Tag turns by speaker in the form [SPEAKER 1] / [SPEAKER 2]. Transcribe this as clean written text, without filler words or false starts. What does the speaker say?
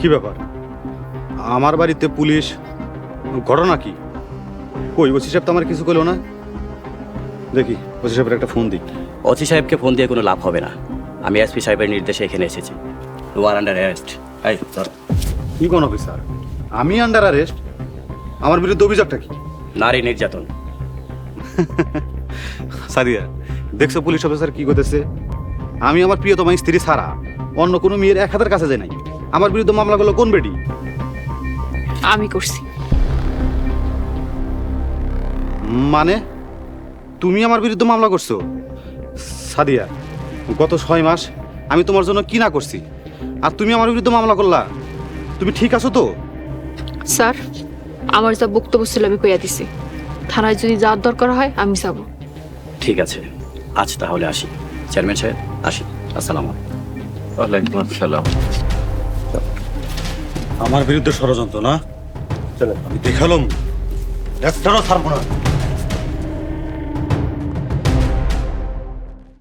[SPEAKER 1] কি ব্যাপার? আমার বাড়িতে পুলিশ, ঘটনা কি? কই ওসি সাহেব তো আমার কিছু কইলো না। দেখি ওসি সাহেবের একটা ফোন দিই।
[SPEAKER 2] ওসি সাহেবকে ফোন দিয়ে কোনো লাভ হবে না। আমি এসপি সাহেবের নির্দেশে এখানে এসেছি। You are under arrest. এই ধর।
[SPEAKER 1] কি কোন অফিসার? আমি আন্ডার অ্যারেস্ট? আমার বিরুদ্ধে অভিযোগটা কি?
[SPEAKER 2] নারী নির্যাতন।
[SPEAKER 1] সাদিয়া, দেখছো পুলিশ অফিসার কি করতেছে? আমি আমার প্রিয়তমা স্ত্রী ছাড়া অন্য কোনো মেয়ের এক হাতের কাছে যাই নাই। আমার বিরুদ্ধে মামলা করলো কোন বেটি?
[SPEAKER 3] আমি করছি।
[SPEAKER 1] মানে তুমি আমার বিরুদ্ধে মামলা করছো? সাদিয়া, গত 6 মাস আমি তোমার জন্য কি না করছি, আর তুমি আমার বিরুদ্ধে মামলা করলা? তুমি ঠিক আছো তো?
[SPEAKER 3] স্যার, আমার যা বক্তব্য ছিল আমি কইয়া দিছি। থানায় যদি যাওয়ার দরকার হয় আমি যাব।
[SPEAKER 2] ঠিক আছে, আজ তাহলে আসি। চেয়ারম্যান সাহেব আসি। আসসালামু আলাইকুম।
[SPEAKER 4] ওয়ালাইকুম আসসালাম।
[SPEAKER 1] আমার বিরুদ্ধে ষড়যন্ত্র না? চলো আমি দেখালাম, একটারও ছাড়বো না।